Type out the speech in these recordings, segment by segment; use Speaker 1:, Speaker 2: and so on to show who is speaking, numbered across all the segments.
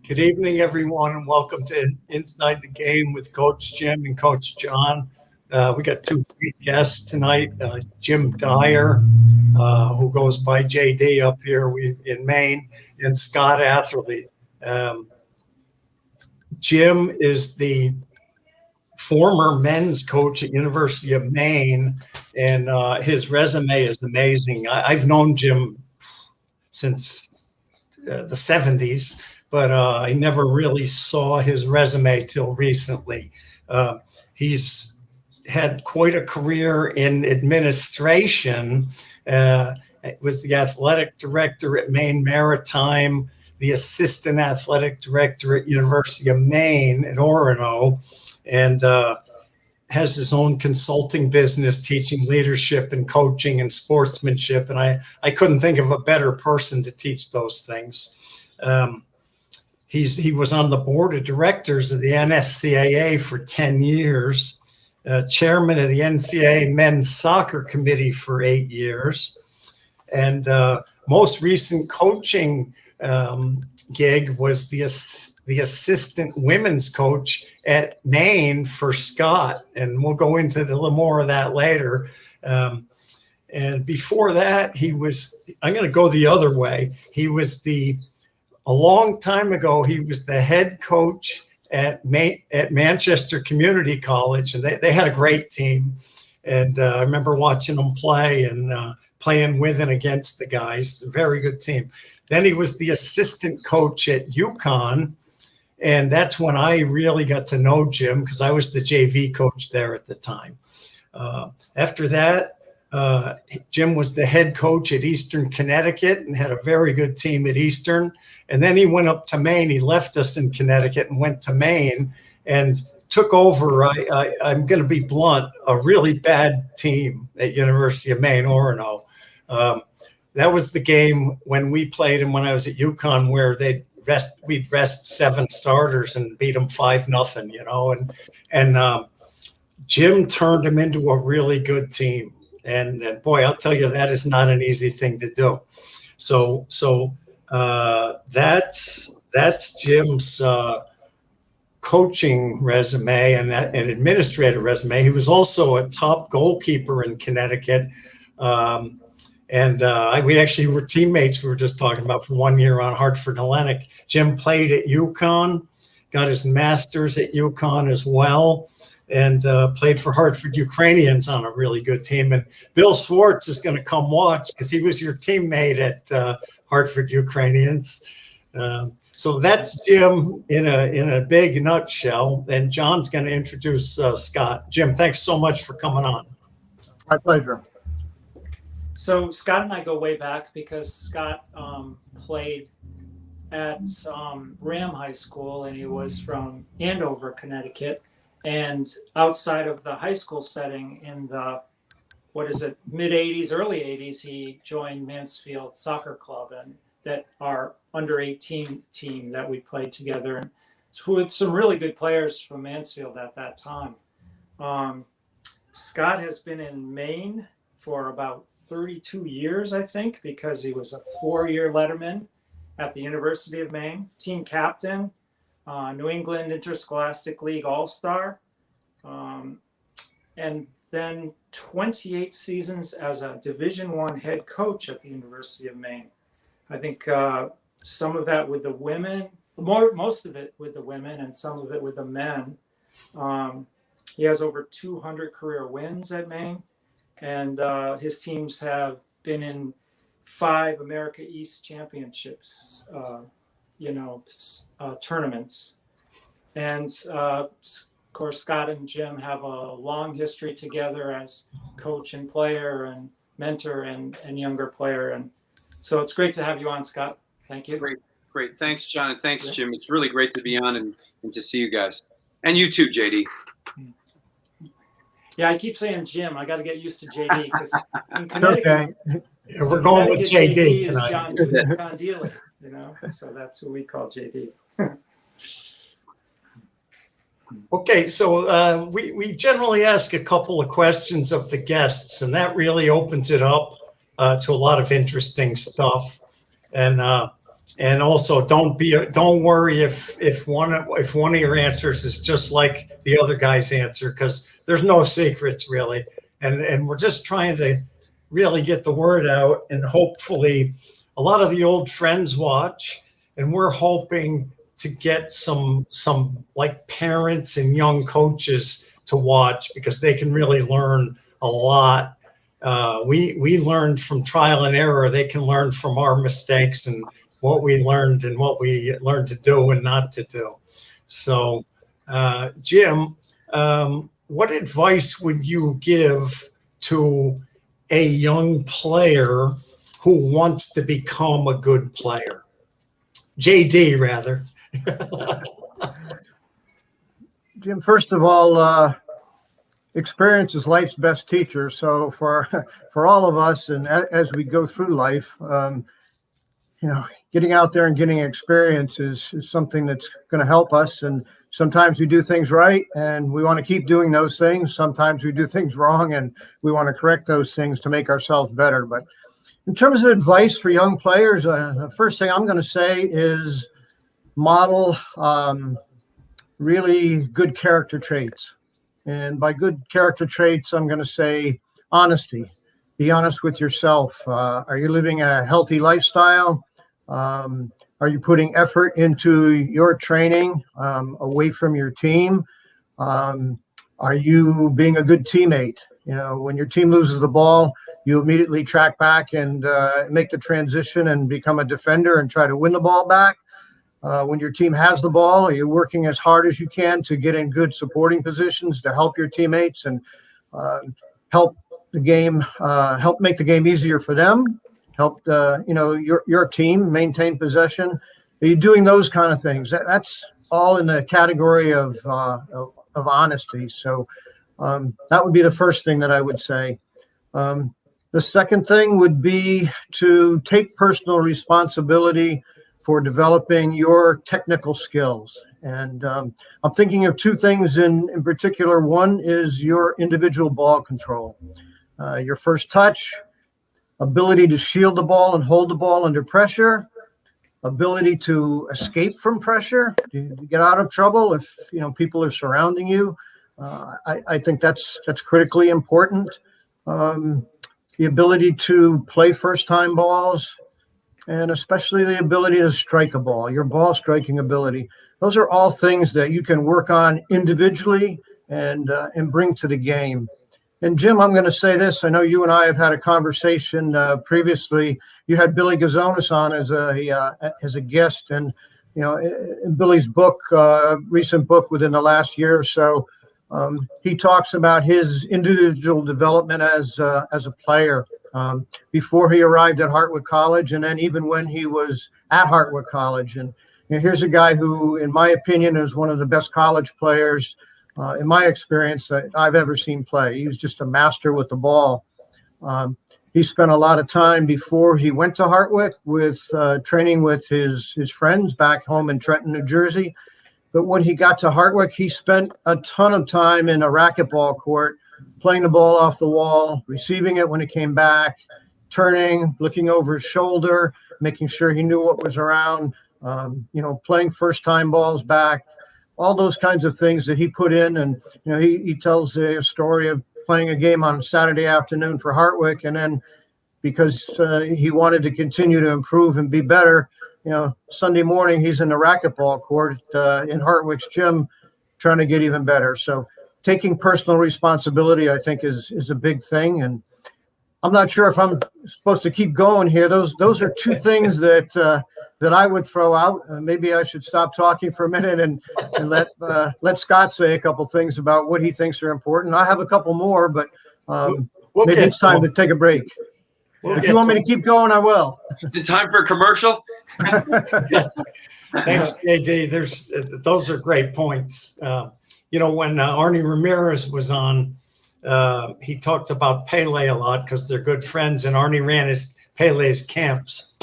Speaker 1: Good evening, everyone, and welcome to Inside the Game with Coach Jim and Coach John. We got two great guests tonight, Jim Dyer, who goes by JD up here in Maine, and Scott Atherley. Jim is the former men's coach at University of Maine, and his resume is amazing. I've known Jim since the 70s, but I never really saw his resume till recently. He's had quite a career in administration. Was the athletic director at Maine Maritime, the assistant athletic director at University of Maine at Orono, and has his own consulting business teaching leadership and coaching and sportsmanship. And I couldn't think of a better person to teach those things. He was on the board of directors of the NSCAA for 10 years, chairman of the NCAA men's soccer committee for 8 years, and most recent coaching gig was the assistant women's coach at Maine for Scott, and we'll go into a little more of that later. And before that, I'm going to go the other way. A long time ago, he was the head coach at Manchester Community College, and they had a great team. And I remember watching them play and playing with and against the guys. A very good team. Then he was the assistant coach at UConn, and that's when I really got to know Jim because I was the JV coach there at the time. After that, Jim was the head coach at Eastern Connecticut and had a very good team at Eastern. And then he went up to Maine. He left us in Connecticut and went to Maine and took over, I'm going to be blunt, a really bad team at University of Maine, Orono. That was the game when we played and when I was at UConn where we'd rest 7 starters and beat them 5-0, you know, and Jim turned them into a really good team. And boy, I'll tell you, that is not an easy thing to do. So that's Jim's coaching resume and an administrative resume. He was also a top goalkeeper in Connecticut. We actually were teammates. We were just talking about for 1 year on Hartford Hellenic. Jim played at UConn, got his master's at UConn as well, and played for Hartford Ukrainians on a really good team. And Bill Swartz is going to come watch because he was your teammate at Hartford Ukrainians. So that's Jim in a big nutshell. And John's going to introduce Scott. Jim, thanks so much for coming on.
Speaker 2: My pleasure.
Speaker 3: So Scott and I go way back because Scott played at Ram High School, and he was from Andover, Connecticut. And outside of the high school setting in the, mid-'80s, early 80s, he joined Mansfield Soccer Club, and that our under-18 team that we played together, and with some really good players from Mansfield at that time. Scott has been in Maine for about 32 years, I think, because he was a 4-year letterman at the University of Maine, team captain, New England Interscholastic League All-Star, and then 28 seasons as a Division I head coach at the University of Maine. I think some of that with the women, most of it with the women and some of it with the men. He has over 200 career wins at Maine. And his teams have been in 5 America East Championships, tournaments. And of course, Scott and Jim have a long history together as coach and player and mentor and younger player. And so it's great to have you on, Scott. Thank you.
Speaker 4: Great. Thanks, John. And thanks, Jim. It's really great to be on and to see you guys. And you too, JD.
Speaker 3: Yeah, I keep saying Jim. I got to get used to JD because in Connecticut,
Speaker 2: Okay.
Speaker 1: Yeah, we're going with JD
Speaker 3: is
Speaker 1: tonight.
Speaker 3: John Condealy, so that's who we call JD.
Speaker 1: Okay, so we generally ask a couple of questions of the guests, and that really opens it up to a lot of interesting stuff. And And also, don't worry if one of your answers is just like the other guy's answer, because there's no secrets really. And we're just trying to really get the word out, and hopefully a lot of the old friends watch, and we're hoping to get some like parents and young coaches to watch, because they can really learn a lot. We learned from trial and error. They can learn from our mistakes and what we learned and what we learned to do and not to do. So, Jim, what advice would you give to a young player who wants to become a good player? JD, rather.
Speaker 2: Jim, first of all, experience is life's best teacher. So for all of us, and as we go through life, getting out there and getting experience is something that's going to help us. And sometimes we do things right and we want to keep doing those things. Sometimes we do things wrong and we want to correct those things to make ourselves better. But in terms of advice for young players, the first thing I'm going to say is model really good character traits. And by good character traits, I'm going to say honesty. Be honest with yourself. Are you living a healthy lifestyle? Are you putting effort into your training away from your team? Are you being a good teammate? When your team loses the ball, you immediately track back and make the transition and become a defender and try to win the ball back. When your team has the ball, are you working as hard as you can to get in good supporting positions to help your teammates and help make the game easier for them? Help your team maintain possession. Are you doing those kind of things? That's all in the category of honesty. So that would be the first thing that I would say. The second thing would be to take personal responsibility for developing your technical skills. And I'm thinking of two things in particular. One is your individual ball control, your first touch, ability to shield the ball and hold the ball under pressure, ability to escape from pressure, to get out of trouble if people are surrounding you. I think that's critically important. The ability to play first-time balls, and especially the ability to strike a ball, your ball striking ability. Those are all things that you can work on individually and bring to the game. And Jim, I'm going to say this. I know you and I have had a conversation previously. You had Billy Gazonis on as a guest, and in Billy's book, recent book within the last year or so, he talks about his individual development as a player before he arrived at Hartwick College, and then even when he was at Hartwick College. And here's a guy who, in my opinion, is one of the best college players in my experience that I've ever seen play. He was just a master with the ball. He spent a lot of time before he went to Hartwick with training with his friends back home in Trenton, New Jersey. But when he got to Hartwick, he spent a ton of time in a racquetball court, playing the ball off the wall, receiving it when it came back, turning, looking over his shoulder, making sure he knew what was around, playing first-time balls back, all those kinds of things that he put in. And, he tells a story of playing a game on Saturday afternoon for Hartwick. And then because he wanted to continue to improve and be better, Sunday morning, he's in the racquetball court in Hartwick's gym trying to get even better. So taking personal responsibility, I think, is a big thing. And I'm not sure if I'm supposed to keep going here. Those are two things that I would throw out. Maybe I should stop talking for a minute and let Scott say a couple things about what he thinks are important. I have a couple more, but maybe it's time to take a break. If you want me to keep going, I will.
Speaker 4: Is it time for a commercial?
Speaker 1: Thanks, JD. Those are great points. When Arnie Ramirez was on, he talked about Pele a lot because they're good friends, and Arnie ran Pele's camps.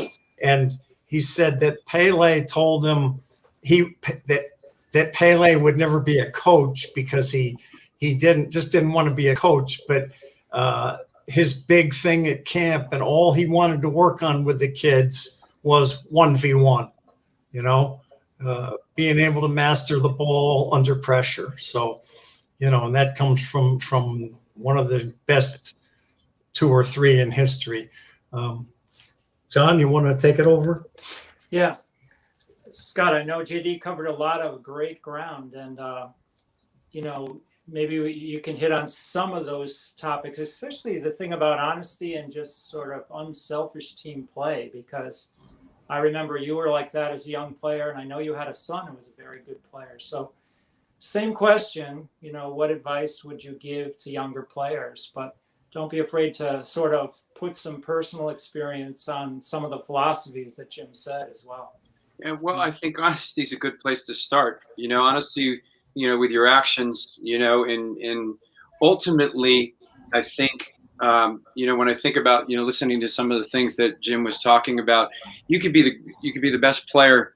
Speaker 1: And he said that Pele told him that Pele would never be a coach because he didn't want to be a coach, but his big thing at camp and all he wanted to work on with the kids was 1v1, being able to master the ball under pressure. So, and that comes from one of the best 2 or 3 in history. John, you want to take it over?
Speaker 3: Yeah. Scott, I know JD covered a lot of great ground, and, maybe you can hit on some of those topics, especially the thing about honesty and just sort of unselfish team play, because I remember you were like that as a young player, and I know you had a son who was a very good player. So same question, what advice would you give to younger players? But don't be afraid to sort of put some personal experience on some of the philosophies that Jim said as well.
Speaker 4: Yeah, well, I think honesty is a good place to start. Honesty, with your actions, and ultimately, I think, when I think about, listening to some of the things that Jim was talking about, you could be the best player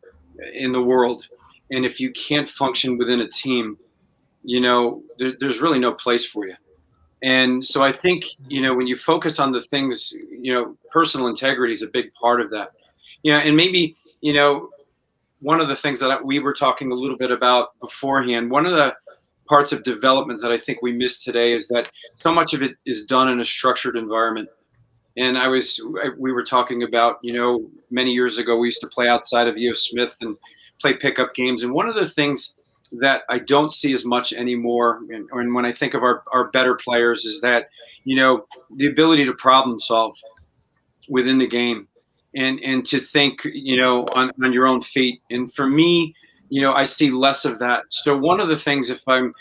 Speaker 4: in the world, and if you can't function within a team, there's really no place for you. And so I think, when you focus on the things, personal integrity is a big part of that. And maybe, one of the things that we were talking a little bit about beforehand, one of the parts of development that I think we missed today is that so much of it is done in a structured environment. And we were talking about, many years ago, we used to play outside of E.O. Smith and play pickup games. And one of the things that I don't see as much anymore, and when I think of our better players, is that, the ability to problem solve within the game. And to think, on your own feet. And for me, I see less of that. So one of the things, if I'm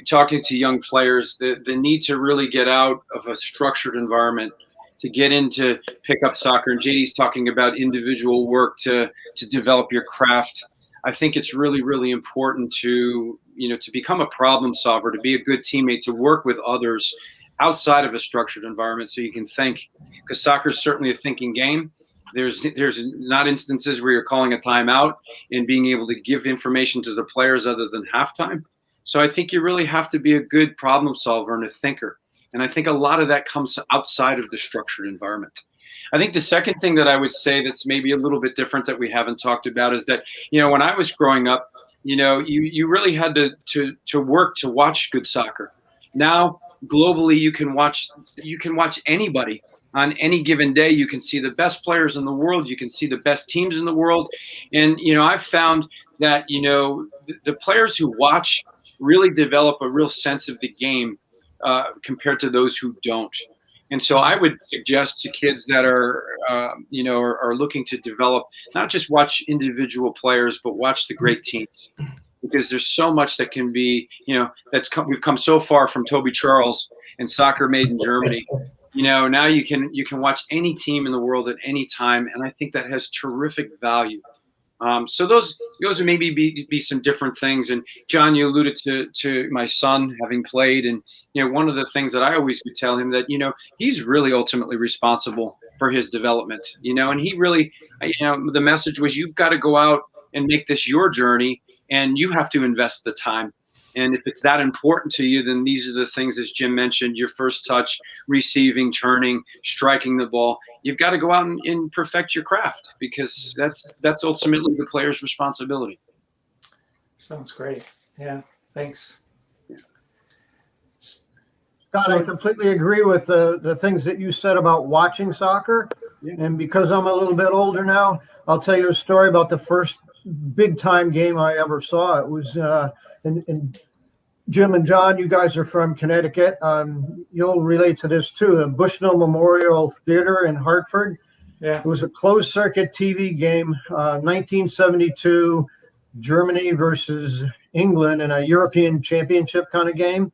Speaker 4: talking to young players, the need to really get out of a structured environment, to get into pickup soccer, and JD's talking about individual work to develop your craft. I think it's really, really important to become a problem solver, to be a good teammate, to work with others outside of a structured environment so you can think, because soccer is certainly a thinking game. There's not instances where you're calling a timeout and being able to give information to the players other than halftime. So I think you really have to be a good problem solver and a thinker. And I think a lot of that comes outside of the structured environment. I think the second thing that I would say that's maybe a little bit different that we haven't talked about is that, when I was growing up, you really had to work to watch good soccer. Now, globally, you can watch anybody. On any given day, you can see the best players in the world. You can see the best teams in the world. And, I've found that, the players who watch really develop a real sense of the game compared to those who don't. And so I would suggest to kids that are looking to develop, not just watch individual players, but watch the great teams. Because there's so much that can be, we've come so far from Toby Charles and soccer made in Germany. Now you can watch any team in the world at any time, and I think that has terrific value. So those would maybe be some different things. And John, you alluded to my son having played, and one of the things that I always would tell him that he's really ultimately responsible for his development. And he really, the message was, you've got to go out and make this your journey, and you have to invest the time. And if it's that important to you, then these are the things, as Jim mentioned, your first touch, receiving, turning, striking the ball. You've got to go out and perfect your craft, because that's ultimately the player's responsibility.
Speaker 3: Sounds great. Yeah, thanks.
Speaker 2: Scott, I completely agree with the things that you said about watching soccer.
Speaker 4: Yeah.
Speaker 2: And because I'm a little bit older now, I'll tell you a story about the first big-time game I ever saw. It was and Jim and John, you guys are from Connecticut. You'll relate to this too. The Bushnell Memorial Theater in Hartford.
Speaker 3: Yeah.
Speaker 2: It was a closed-circuit TV game, 1972, Germany versus England in a European championship kind of game.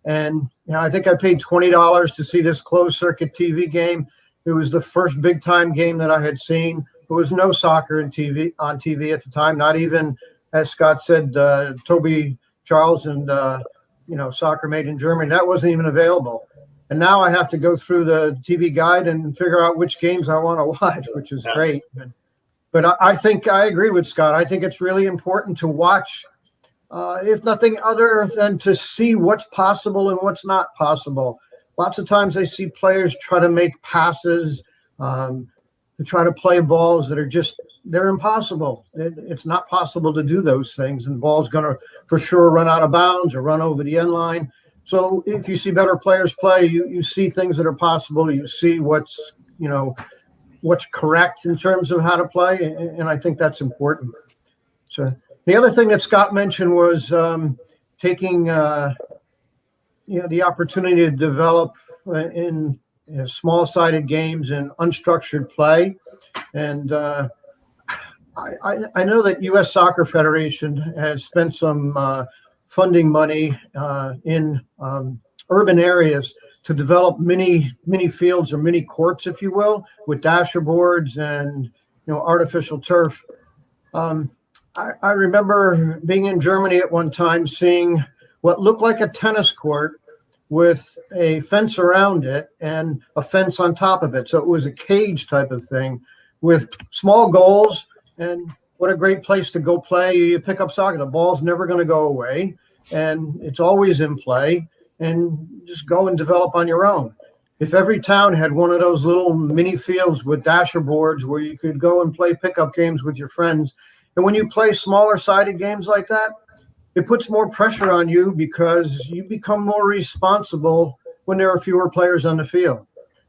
Speaker 2: And I think I paid $20 to see this closed-circuit TV game. It was the first big-time game that I had seen. There was no soccer on TV at the time, not even, as Scott said, Toby Charles and, Soccer Made in Germany. That wasn't even available. And now I have to go through the TV guide and figure out which games I want to watch, which is great. But I think I agree with Scott. I think it's really important to watch, if nothing other than to see what's possible and what's not possible. Lots of times I see players try to make passes, to try to play balls that are they're impossible. It's not possible to do those things, and the ball's going to for sure run out of bounds or run over the end line. So if you see better players play, you see things that are possible. You see what's correct in terms of how to play, and I think that's important. So the other thing that Scott mentioned was taking the opportunity to develop in small-sided games and unstructured play. And I know that U.S. Soccer Federation has spent some funding money in urban areas to develop mini fields or mini courts, if you will, with dasher boards and artificial turf. I remember being in Germany at one time, seeing what looked like a tennis court with a fence around it and a fence on top of it. So it was a cage type of thing with small goals. And what a great place to go play. You pick up soccer, the ball's never going to go away, and it's always in play, and just go and develop on your own. If every town had one of those little mini fields with dasher boards where you could go and play pickup games with your friends, and when you play smaller sided games like that, it puts more pressure on you because you become more responsible when there are fewer players on the field.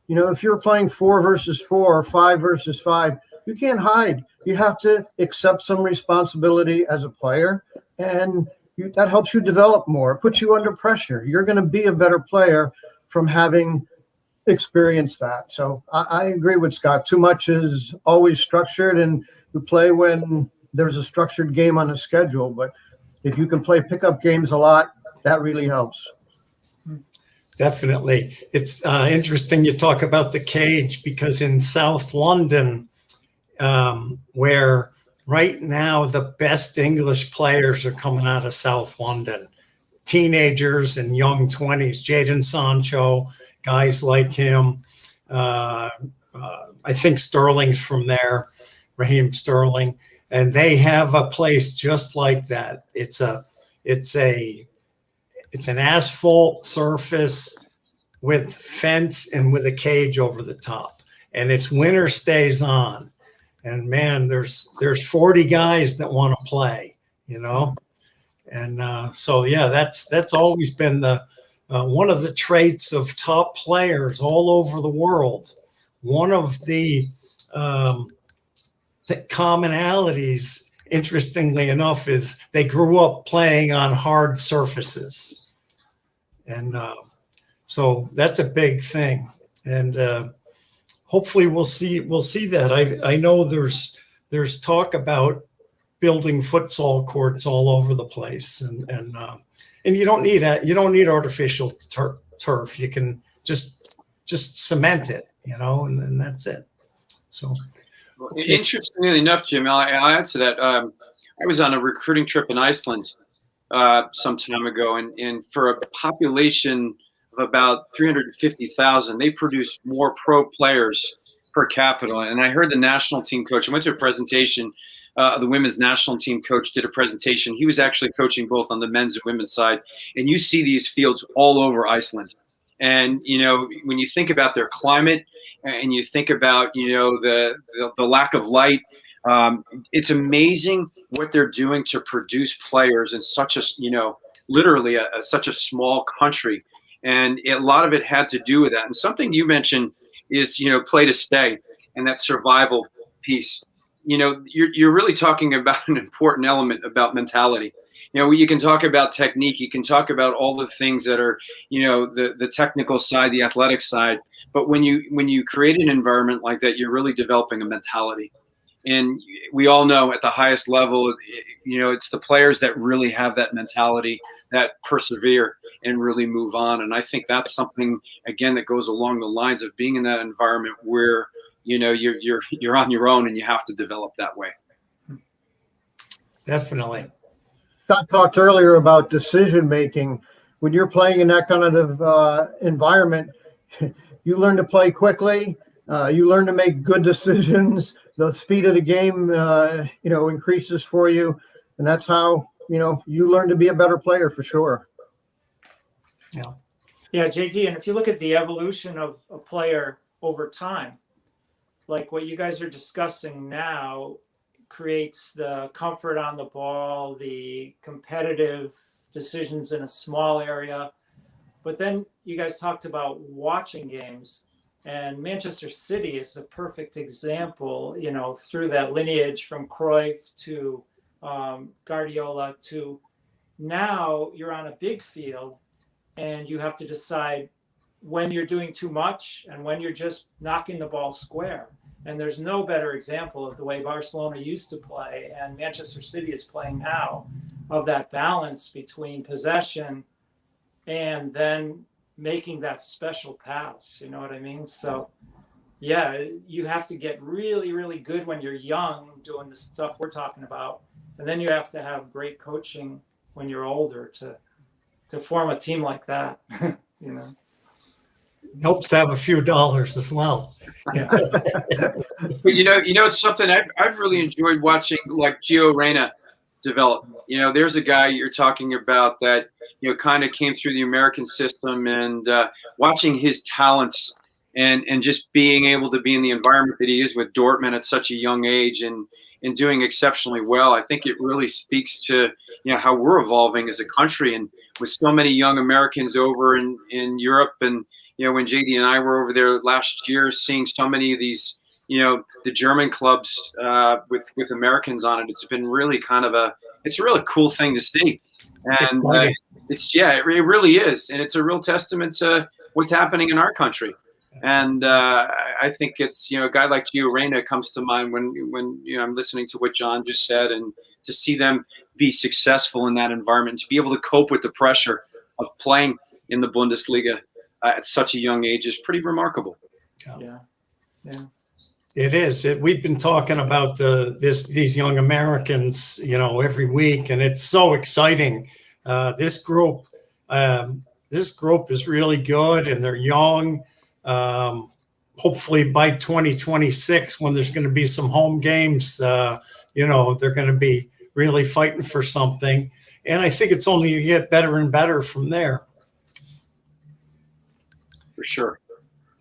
Speaker 2: If you're playing 4 versus 4 or 5 versus 5, you can't hide. You have to accept some responsibility as a player, and that helps you develop more. It puts you under pressure. You're going to be a better player from having experienced that. So I agree with Scott. Too much is always structured, and you play when there's a structured game on the schedule. But if you can play pickup games a lot, that really helps.
Speaker 1: Definitely. It's interesting you talk about the cage, because in South London, where right now the best English players are coming out of South London, teenagers and young 20s, Jadon Sancho, guys like him. I think Sterling's from there, Raheem Sterling, and they have a place just like that. It's an asphalt surface with fence and with a cage over the top, and it's winter stays on. And man, there's 40 guys that want to play, and so yeah, that's always been the one of the traits of top players all over the world. One of the commonalities, interestingly enough, is they grew up playing on hard surfaces, and so that's a big thing. And hopefully we'll see that. I know there's talk about building futsal courts all over the place, and you don't need artificial turf. You can just cement it, and then that's it. So,
Speaker 4: interestingly enough, Jim, I'll add to that. I was on a recruiting trip in Iceland some time ago, and for a population of about 350,000, they produce more pro players per capita. And I heard the national team coach. I went to a presentation. The women's national team coach did a presentation. He was actually coaching both on the men's and women's side. And you see these fields all over Iceland. And, when you think about their climate and you think about, the lack of light, it's amazing what they're doing to produce players in such a, literally such a small country. And a lot of it had to do with that. And something you mentioned is, play to stay and that survival piece. You're really talking about an important element about mentality. You can talk about technique, you can talk about all the things that are, the technical side, the athletic side. But when you create an environment like that, you're really developing a mentality. And we all know at the highest level, it's the players that really have that mentality, that persevere and really move on. And I think that's something, again, that goes along the lines of being in that environment where, you're on your own and you have to develop that way.
Speaker 1: Definitely.
Speaker 2: Scott talked earlier about decision making. When you're playing in that kind of environment, you learn to play quickly. You learn to make good decisions. The speed of the game, increases for you, and that's how you learn to be a better player for sure.
Speaker 3: Yeah, JD. And if you look at the evolution of a player over time, like what you guys are discussing now creates the comfort on the ball, the competitive decisions in a small area. But then you guys talked about watching games, and Manchester City is the perfect example, you know, through that lineage from Cruyff to Guardiola to now you're on a big field and you have to decide when you're doing too much and when you're just knocking the ball square. And there's no better example of the way Barcelona used to play and Manchester City is playing now, of that balance between possession and then making that special pass. You know what I mean? So yeah, you have to get really, really good when you're young doing the stuff we're talking about. And then you have to have great coaching when you're older to form a team like that. You know,
Speaker 1: Helps to have a few dollars as well.
Speaker 3: yeah.
Speaker 4: But it's something I've really enjoyed watching, like Gio Reyna develop. There's a guy you're talking about that kind of came through the American system, and watching his talents and just being able to be in the environment that he is with Dortmund at such a young age and doing exceptionally well. I think it really speaks to how we're evolving as a country, and with so many young Americans over in Europe, and when JD and I were over there last year, seeing so many of these the German clubs with Americans on it. It's been really it's a really cool thing to see, and it really is, and it's a real testament to what's happening in our country. And I think it's a guy like Gio Reyna comes to mind when I'm listening to what John just said, and to see them be successful in that environment, to be able to cope with the pressure of playing in the Bundesliga at such a young age is pretty remarkable.
Speaker 3: Yeah.
Speaker 1: It is. We've been talking about these young Americans, every week, and it's so exciting. This group is really good, and they're young. Hopefully by 2026, when there's going to be some home games, they're going to be really fighting for something. And I think it's only going to get better and better from there.
Speaker 4: For sure.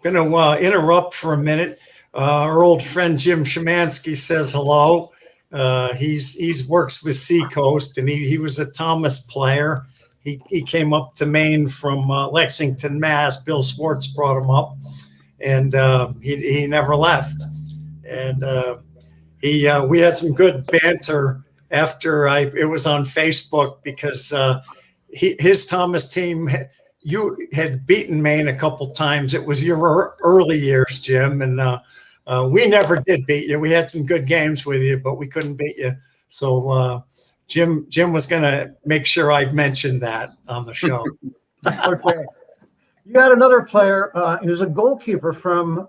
Speaker 1: I'm going to interrupt for a minute. Our old friend Jim Szymanski says hello. He's works with Seacoast, and he was a Thomas player. He came up to Maine from Lexington, Mass. Bill Swartz brought him up, and he never left. And we had some good banter after it was on Facebook, because his Thomas team, you had beaten Maine a couple times. It was your early years, Jim, and we never did beat you. We had some good games with you, but we couldn't beat you. So Jim was going to make sure I mentioned that on the show.
Speaker 2: Okay. You had another player. He was a goalkeeper from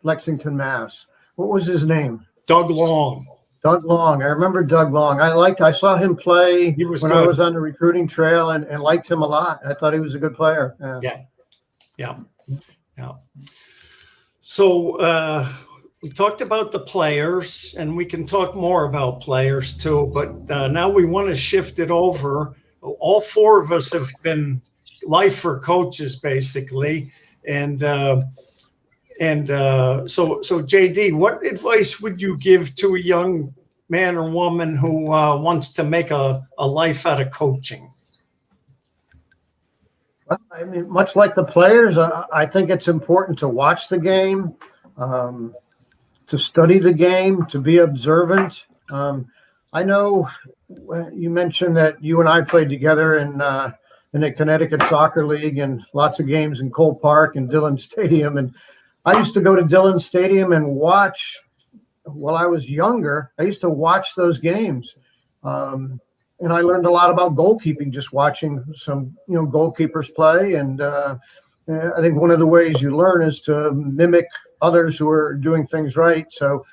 Speaker 2: Lexington, Mass. What was his name?
Speaker 1: Doug Long.
Speaker 2: Doug Long. I remember Doug Long. I saw him play when I was on the recruiting trail, and liked him a lot. I thought he was a good player.
Speaker 1: Yeah. So we talked about the players, and we can talk more about players too, but now we want to shift it over. All four of us have been lifer coaches, basically. And so JD, what advice would you give to a young man or woman who wants to make a life out of coaching?
Speaker 2: Well, I mean, much like the players, I think it's important to watch the game, to study the game, to be observant. I know you mentioned that you and I played together in the Connecticut Soccer League, and lots of games in Cole Park and Dillon Stadium. And I used to go to Dillon Stadium and watch, while I was younger, I used to watch those games. And I learned a lot about goalkeeping just watching some, goalkeepers play. And I think one of the ways you learn is to mimic others who are doing things right. So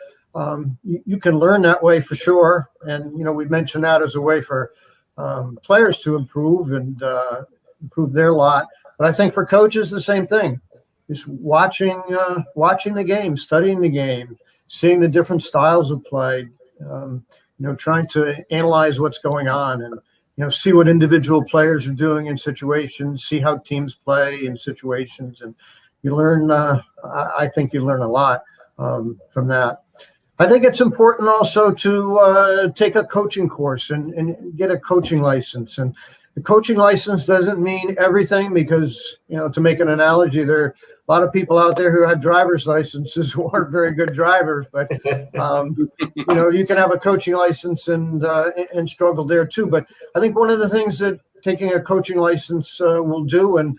Speaker 2: you can learn that way for sure. And, we mentioned that as a way for players to improve and improve their lot. But I think for coaches, the same thing. Just watching the game, studying the game, seeing the different styles of play, trying to analyze what's going on, and see what individual players are doing in situations, see how teams play in situations, and you learn. I think you learn a lot. from that. I think it's important also to take a coaching course and get a coaching license. And the coaching license doesn't mean everything because, to make an analogy, there are a lot of people out there who have driver's licenses who aren't very good drivers. But, you can have a coaching license and struggle there too. But I think one of the things that taking a coaching license will do, and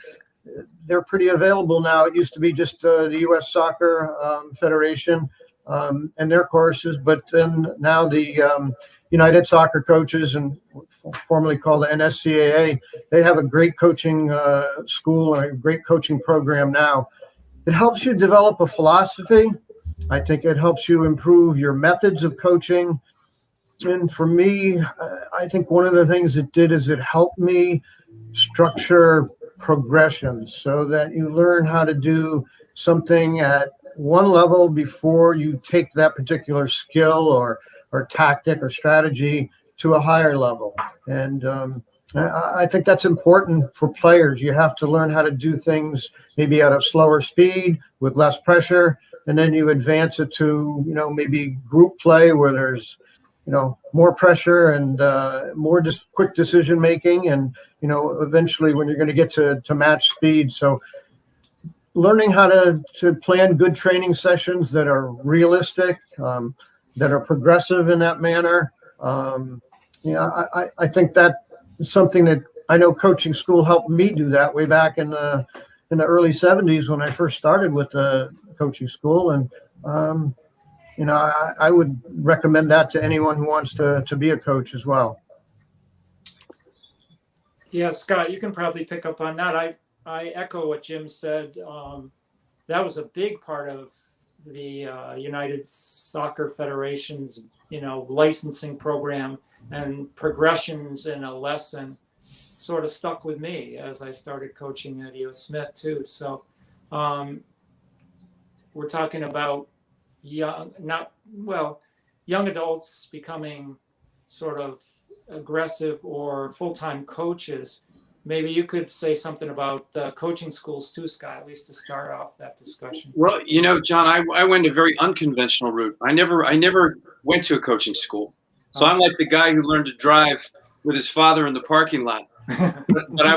Speaker 2: they're pretty available now. It used to be just the U.S. Soccer Federation and their courses, but then now the United Soccer Coaches, and formerly called the NSCAA, they have a great coaching school and a great coaching program now. It helps you develop a philosophy. I think it helps you improve your methods of coaching. And for me, I think one of the things it did is it helped me structure progressions so that you learn how to do something at one level before you take that particular skill or tactic or strategy to a higher level. And I think that's important for players. You have to learn how to do things maybe at a slower speed with less pressure, and then you advance it to, maybe group play where there's, more pressure and more just quick decision making, and, eventually when you're going to get to match speed. So learning how to plan good training sessions that are realistic, that are progressive in that manner. I think that is something that I know coaching school helped me do that way back in the early 70s when I first started with the coaching school. And, I would recommend that to anyone who wants to be a coach as well.
Speaker 3: Yeah, Scott, you can probably pick up on that. I echo what Jim said. That was a big part of the United Soccer Federation's, licensing program, and progressions in a lesson sort of stuck with me as I started coaching at E.O. Smith too. So we're talking about young adults becoming sort of aggressive or full-time coaches. Maybe you could say something about coaching schools too, Scott, at least to start off that discussion.
Speaker 4: Well, John, I went a very unconventional route. I never went to a coaching school. So I'm like the guy who learned to drive with his father in the parking lot. But I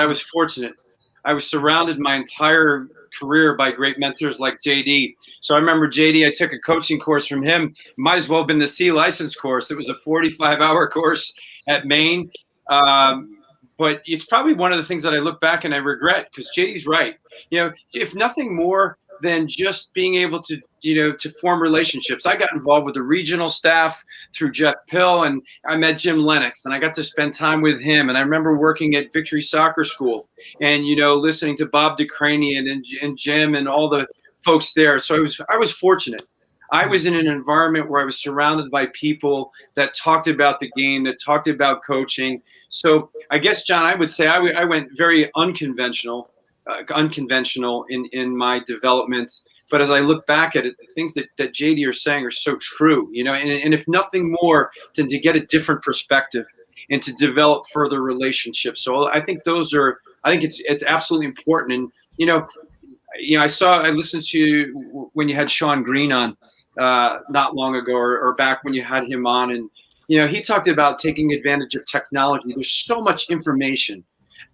Speaker 4: was fortunate. I was surrounded my entire career by great mentors like JD. So I remember JD, I took a coaching course from him. Might as well have been the C license course. It was a 45-hour course at Maine. But it's probably one of the things that I look back and I regret, because JD's right. If nothing more than just being able to, to form relationships. I got involved with the regional staff through Jeff Pill, and I met Jim Lennox, and I got to spend time with him. And I remember working at Victory Soccer School and, listening to Bob DeCranian and Jim and all the folks there. So I was fortunate. I was in an environment where I was surrounded by people that talked about the game, that talked about coaching. So I guess, John, I would say I went very unconventional in my development. But as I look back at it, the things that JD are saying are so true, and if nothing more than to get a different perspective and to develop further relationships. So I think it's absolutely important. And, I listened to you when you had Sean Green on not long ago, or back when you had him on, and, he talked about taking advantage of technology. There's so much information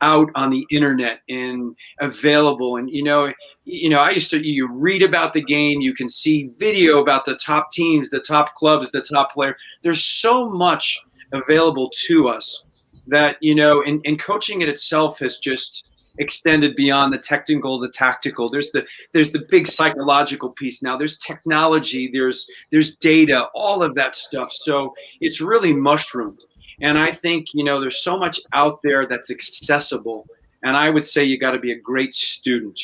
Speaker 4: out on the internet and available. And, you read about the game, you can see video about the top teams, the top clubs, the top player. There's so much available to us that, and coaching in itself has just extended beyond the technical, the tactical. There's the big psychological piece now. There's technology, there's data, all of that stuff. So it's really mushroomed. And I think, there's so much out there that's accessible. And I would say you got to be a great student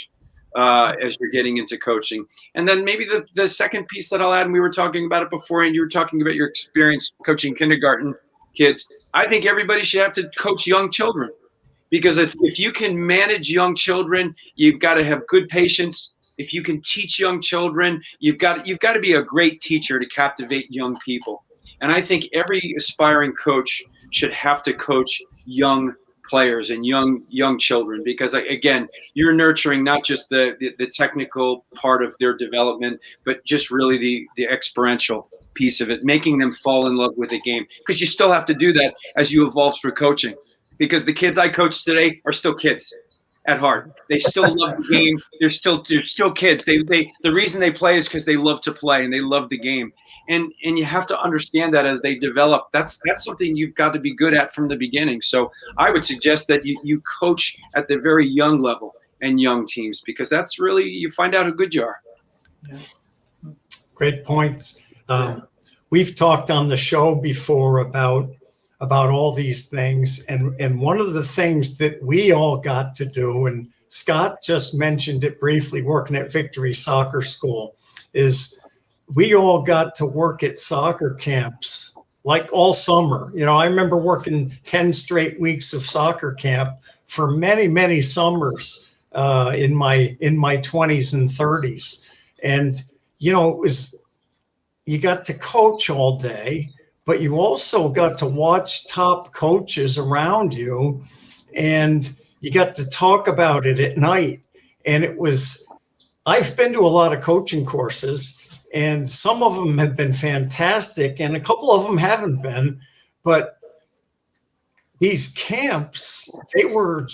Speaker 4: as you're getting into coaching. And then maybe the second piece that I'll add, and we were talking about it before, and you were talking about your experience coaching kindergarten kids. I think everybody should have to coach young children, because if you can manage young children, you've got to have good patience. If you can teach young children, you've got to be a great teacher to captivate young people. And I think every aspiring coach should have to coach young players and young children, because again, you're nurturing not just the technical part of their development, but just really the experiential piece of it, making them fall in love with the game, because you still have to do that as you evolve through coaching, because the kids I coach today are still kids at heart. They still love the game. They're still kids. The reason they play is because they love to play and they love the game. And you have to understand that as they develop, that's something you've got to be good at from the beginning. So I would suggest that you coach at the very young level and young teams, because that's really, you find out how good you are.
Speaker 3: Yeah.
Speaker 1: Great points. We've talked on the show before about all these things. And one of the things that we all got to do, and Scott just mentioned it briefly, working at Victory Soccer School, is we all got to work at soccer camps like all summer. You know, I remember working 10 straight weeks of soccer camp for many, many summers in my 20s and 30s. And, you know, it was, you got to coach all day, but you also got to watch top coaches around you, and you got to talk about it at night. And it was, I've been to a lot of coaching courses, and some of them have been fantastic, and a couple of them haven't been. But these camps, they were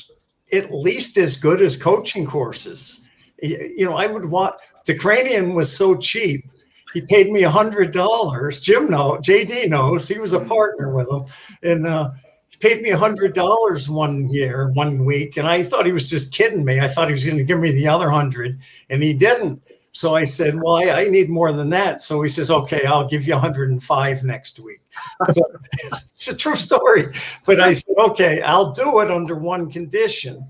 Speaker 1: at least as good as coaching courses. You know, I would want, the Cranian was so cheap. He paid me $100. Jim knows, JD knows, he was a partner with him. And he paid me $100 one week. And I thought he was just kidding me. I thought he was going to give me the other 100, and he didn't. So I said, well, I need more than that. So he says, okay, I'll give you 105 next week. So, it's a true story. But I said, okay, I'll do it under one condition.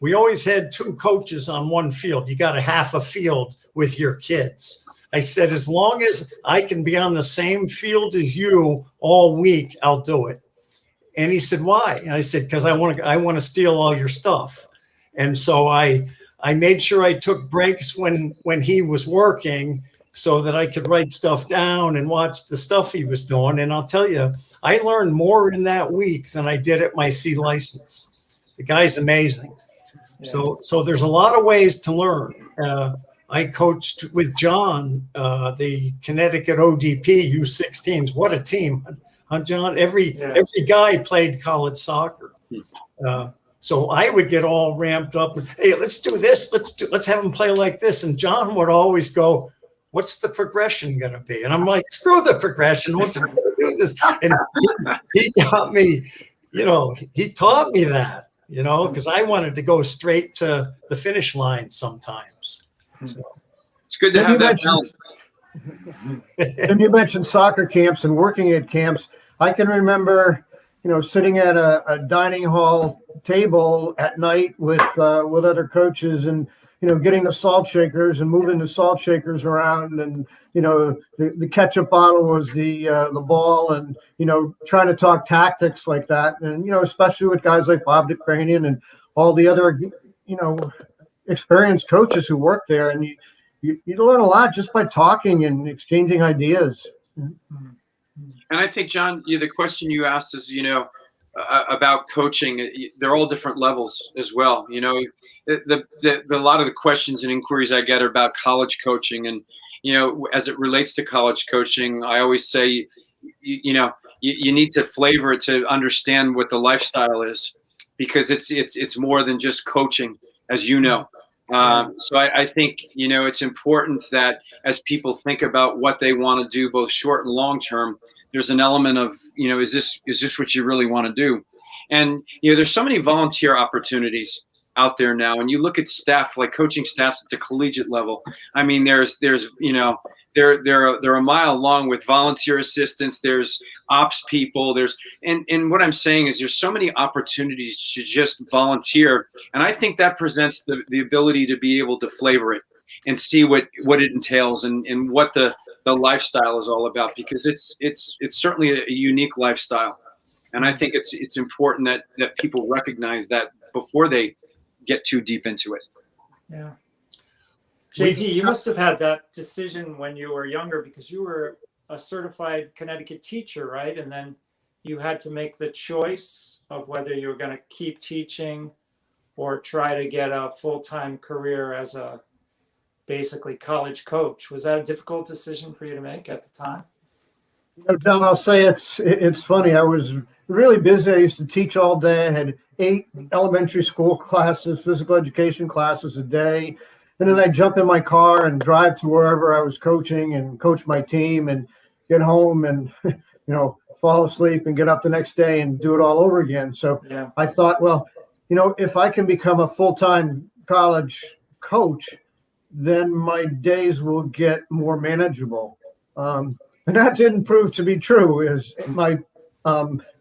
Speaker 1: We always had two coaches on one field. You got a half a field with your kids. I said, as long as I can be on the same field as you all week, I'll do it. And he said, why? And I said, because I want to steal all your stuff. And so I made sure I took breaks when he was working so that I could write stuff down and watch the stuff he was doing. And I'll tell you, I learned more in that week than I did at my C license. The guy's amazing. Yeah. So there's a lot of ways to learn. I coached with John, the Connecticut ODP U16s. What a team, huh, John? Every guy played college soccer. So I would get all ramped up. And, hey, let's do this. Let's have them play like this. And John would always go, "What's the progression going to be?" And I'm like, "Screw the progression. We'll just do this." And he got me. You know, he taught me that. You know, because I wanted to go straight to the finish line sometimes. So.
Speaker 4: It's good to have that balance.
Speaker 2: And you mentioned soccer camps and working at camps. I can remember, you know, sitting at a dining hall table at night with other coaches, and you know, getting the salt shakers and moving the salt shakers around, and you know, the ketchup bottle was the ball, and you know, trying to talk tactics like that, and you know, especially with guys like Bob DeCranian and all the other, you know, experienced coaches who work there, and you learn a lot just by talking and exchanging ideas.
Speaker 4: And I think, John, the question you asked is, you know, about coaching. They're all different levels as well. You know, a lot of the questions and inquiries I get are about college coaching, and you know, as it relates to college coaching, I always say, you know, you need to flavor it to understand what the lifestyle is, because it's more than just coaching, as you know. So I think, you know, it's important that as people think about what they want to do, both short and long term, there's an element of, you know, is this what you really want to do? And, you know, there's so many volunteer opportunities out there now. And you look at staff, like coaching staffs at the collegiate level. I mean, there's you know, they're a mile long with volunteer assistants. There's ops people. And what I'm saying is there's so many opportunities to just volunteer. And I think that presents the ability to be able to flavor it and see what it entails and what the lifestyle is all about, because it's certainly a unique lifestyle. And I think it's important that people recognize that before they get too deep into it.
Speaker 3: Yeah. JT, you must have had that decision when you were younger, because you were a certified Connecticut teacher, right? And then you had to make the choice of whether you were going to keep teaching or try to get a full-time career as a basically college coach. Was that a difficult decision for you to make at the time?
Speaker 2: John, I'll say it's funny. I was really busy. I used to teach all day. I had 8 elementary school classes, physical education classes a day. And then I'd jump in my car and drive to wherever I was coaching and coach my team and get home and, fall asleep and get up the next day and do it all over again. So
Speaker 3: Yeah.
Speaker 2: I thought, well, if I can become a full-time college coach, then my days will get more manageable. And that didn't prove to be true. Is my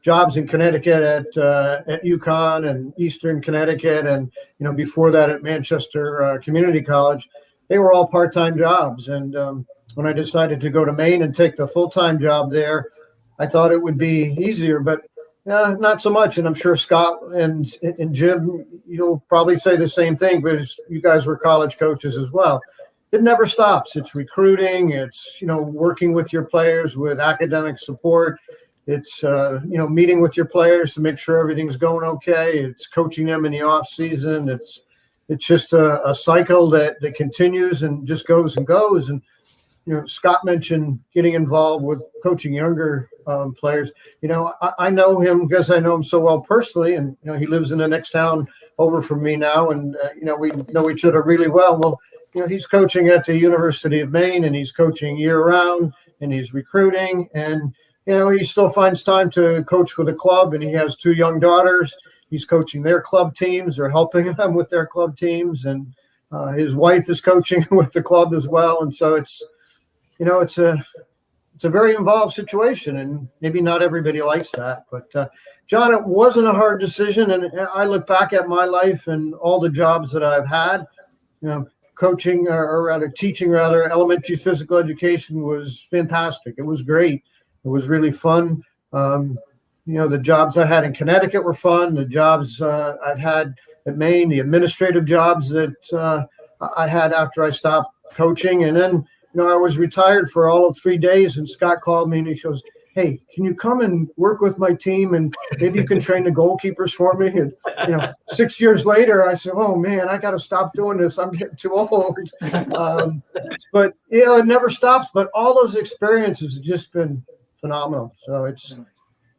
Speaker 2: jobs in Connecticut at UConn and Eastern Connecticut, and before that at Manchester Community College, they were all part-time jobs. And when I decided to go to Maine and take the full-time job there, I thought it would be easier, but not so much. And I'm sure Scott and Jim, you'll probably say the same thing, because you guys were college coaches as well. It never stops. It's recruiting. It's, working with your players with academic support. It's, meeting with your players to make sure everything's going okay. It's coaching them in the off season. It's just a cycle that continues and just goes and goes. And, Scott mentioned getting involved with coaching younger players. I know him because I know him so well personally, and, he lives in the next town over from me now. And, we know each other really well. Well, he's coaching at the University of Maine, and he's coaching year round, and he's recruiting, and, he still finds time to coach with a club, and he has 2 young daughters. He's coaching their club teams or helping them with their club teams. And his wife is coaching with the club as well. And so it's a very involved situation, and maybe not everybody likes that. But John, it wasn't a hard decision. And I look back at my life and all the jobs that I've had, coaching or rather teaching elementary physical education was fantastic. It was great. It was really fun. The jobs I had in Connecticut were fun. The jobs I've had at Maine, the administrative jobs that I had after I stopped coaching. And then, I was retired for all of 3 days, and Scott called me and he goes, "Hey, can you come and work with my team, and maybe you can train the goalkeepers for me?" And 6 years later, I said, "Oh man, I got to stop doing this. I'm getting too old." But it never stops. But all those experiences have just been phenomenal. So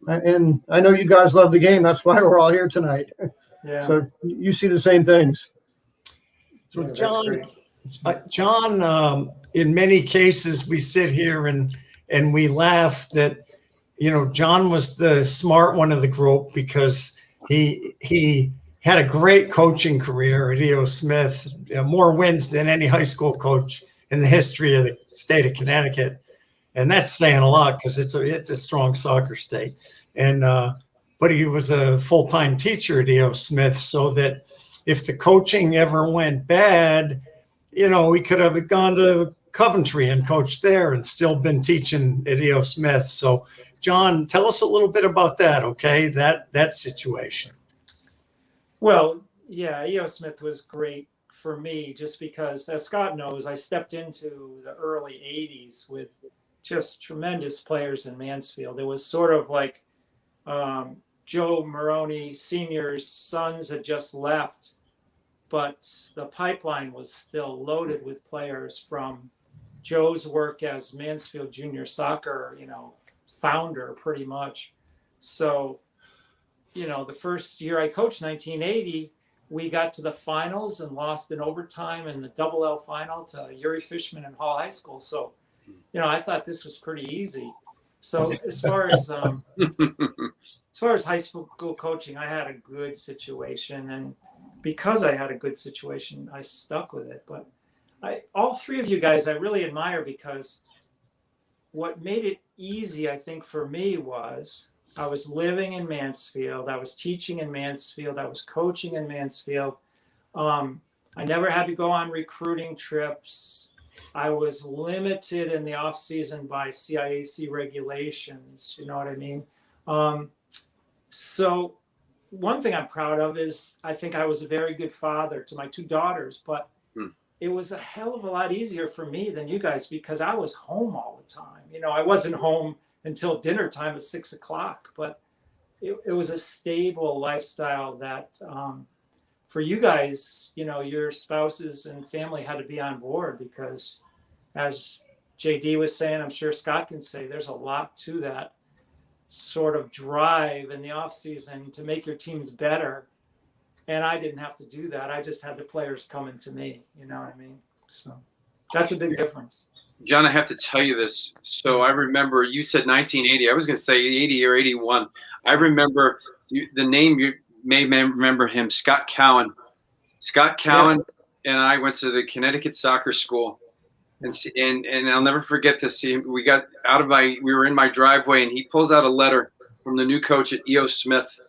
Speaker 2: and I know you guys love the game. That's why we're all here tonight.
Speaker 3: Yeah.
Speaker 2: So you see the same things.
Speaker 1: So
Speaker 3: Yeah,
Speaker 1: John, in many cases, we sit here and we laugh that, John was the smart one of the group, because he had a great coaching career at E.O. Smith, more wins than any high school coach in the history of the state of Connecticut. And that's saying a lot, because it's a strong soccer state. And but he was a full-time teacher at E.O. Smith, so that if the coaching ever went bad, we could have gone to Coventry and coached there and still been teaching at E.O. Smith. So, John, tell us a little bit about that, okay? That situation.
Speaker 3: Well, yeah, E.O. Smith was great for me, just because, as Scott knows, I stepped into the early 80s with just tremendous players in Mansfield. It was sort of like Joe Maroney Sr.'s sons had just left, but the pipeline was still loaded with players from Joe's work as Mansfield Junior Soccer, founder pretty much. So, the first year I coached, 1980, we got to the finals and lost in overtime in the double L final to Yuri Fishman and Hall High School. So, I thought this was pretty easy. So as far as high school coaching, I had a good situation, and because I had a good situation, I stuck with it. But all 3 of you guys, I really admire, because what made it easy, I think, for me was I was living in Mansfield. I was teaching in Mansfield. I was coaching in Mansfield. I never had to go on recruiting trips. I was limited in the off season by CIAC regulations. You know what I mean? So one thing I'm proud of is I think I was a very good father to my 2 daughters, but it was a hell of a lot easier for me than you guys, because I was home all the time. I wasn't home until dinner time at 6 o'clock. But it was a stable lifestyle that for you guys, you know, your spouses and family had to be on board, because as JD was saying, I'm sure Scott can say, there's a lot to that sort of drive in the off season to make your teams better. And I didn't have to do that. I just had the players coming to me, you know what I mean? So that's a big difference.
Speaker 4: John, I have to tell you this. So I remember you said 1980. I was going to say 80 or 81. I remember the name, you may remember him, Scott Cowan. Scott Cowan and I went to the Connecticut soccer school. And I'll never forget this. We got out of we were in my driveway, and he pulls out a letter from the new coach at E.O. Smith.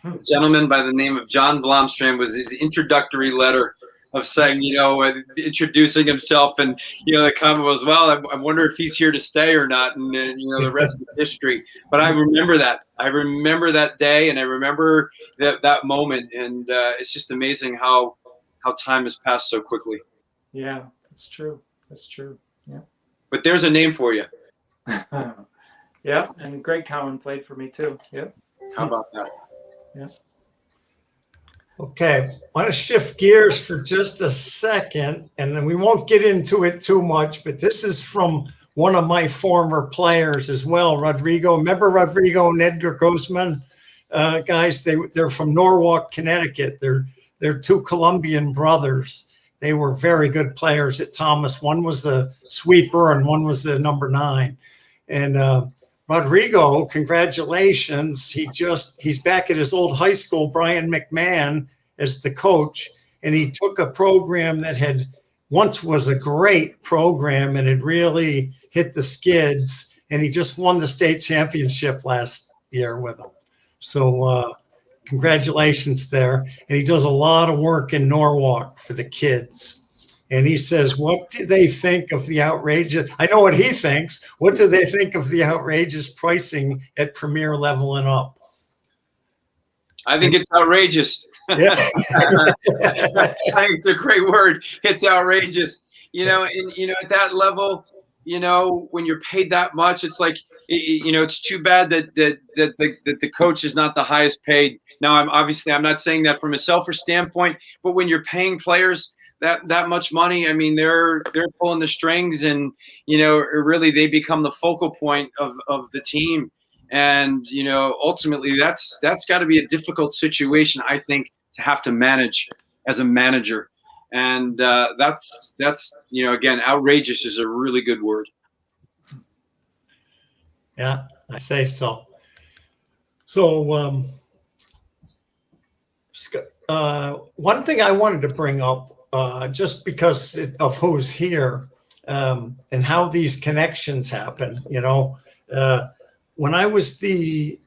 Speaker 4: A gentleman by the name of John Blomstrann was his introductory letter of saying, you know, introducing himself, and, you know, the comment was, well, I wonder if he's here to stay or not, and then, you know, the rest is history. But I remember that. I remember that day, and I remember that moment, and it's just amazing how time has passed so quickly.
Speaker 3: Yeah, that's true. That's true. Yeah.
Speaker 4: But there's a name for you.
Speaker 3: Yeah, and Greg Cowan played for me too. Yeah.
Speaker 4: How about that?
Speaker 3: Yeah.
Speaker 1: Okay, I want to shift gears for just a second, and then we won't get into it too much, but this is from one of my former players as well, Rodrigo. Remember Rodrigo and Edgar Guzman? Guys, they're from Norwalk, Connecticut. They're two Colombian brothers. They were very good players at Thomas. One was the sweeper and one was the number 9. And Rodrigo, congratulations. He's back at his old high school, Brian McMahon, as the coach. And he took a program that had once was a great program and had really hit the skids. And he just won the state championship last year with them. So congratulations there. And he does a lot of work in Norwalk for the kids. And he says, what do they think of the outrageous? I know what he thinks. What do they think of the outrageous pricing at Premier level and up?
Speaker 4: I think it's outrageous.
Speaker 1: Yeah.
Speaker 4: I think it's a great word. It's outrageous. You know, and, you know, at that level, you know, when you're paid that much, it's like, you know, it's too bad that the coach is not the highest paid. Now, I'm not saying that from a selfish standpoint, but when you're paying players that much money, I mean, they're pulling the strings, and, you know, really they become the focal point of the team. And, you know, ultimately that's got to be a difficult situation, I think, to have to manage as a manager. And that's you know, again, outrageous is a really good word.
Speaker 1: Yeah, I say so. So one thing I wanted to bring up, just because of who's here and how these connections happen, you know, when I was the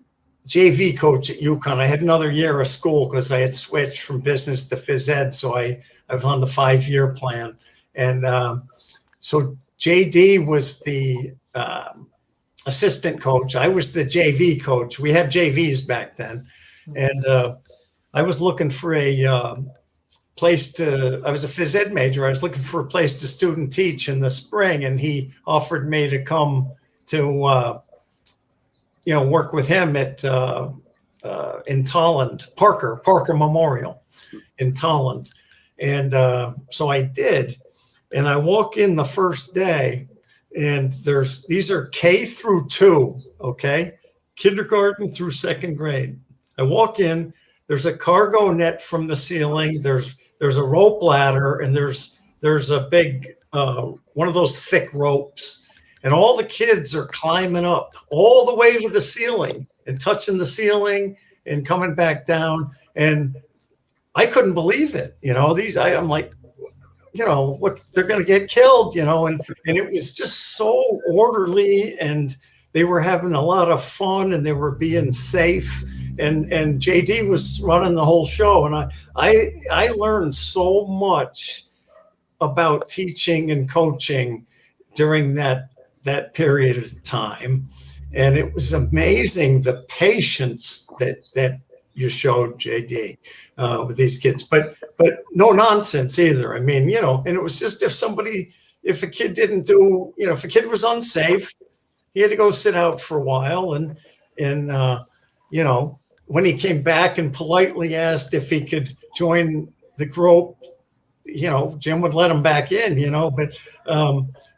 Speaker 1: JV coach at UConn, I had another year of school because I had switched from business to phys ed. So I was on the 5-year plan. And so JD was the assistant coach. I was the JV coach. We had JVs back then. And I was looking for a place I was a phys ed major. I was looking for a place to student teach in the spring. And he offered me to come to, you know, work with him at in Tolland, Parker Memorial in Tolland. And so I did. And I walk in the first day, and these are K through 2, okay? Kindergarten through 2nd grade. I walk in, there's a cargo net from the ceiling, there's a rope ladder, and there's a big one of those thick ropes. And all the kids are climbing up all the way to the ceiling and touching the ceiling and coming back down. And I couldn't believe it. You know, I'm like, you know, what, they're going to get killed, you know, and it was just so orderly, and they were having a lot of fun, and they were being safe. And JD was running the whole show. And I learned so much about teaching and coaching during that period of time. And it was amazing the patience that you showed, JD, with these kids, but no nonsense either. I mean, you know, and it was just if a kid didn't do, you know, if a kid was unsafe, he had to go sit out for a while, and you know, when he came back and politely asked if he could join the group, you know, Jim would let him back in, you know, but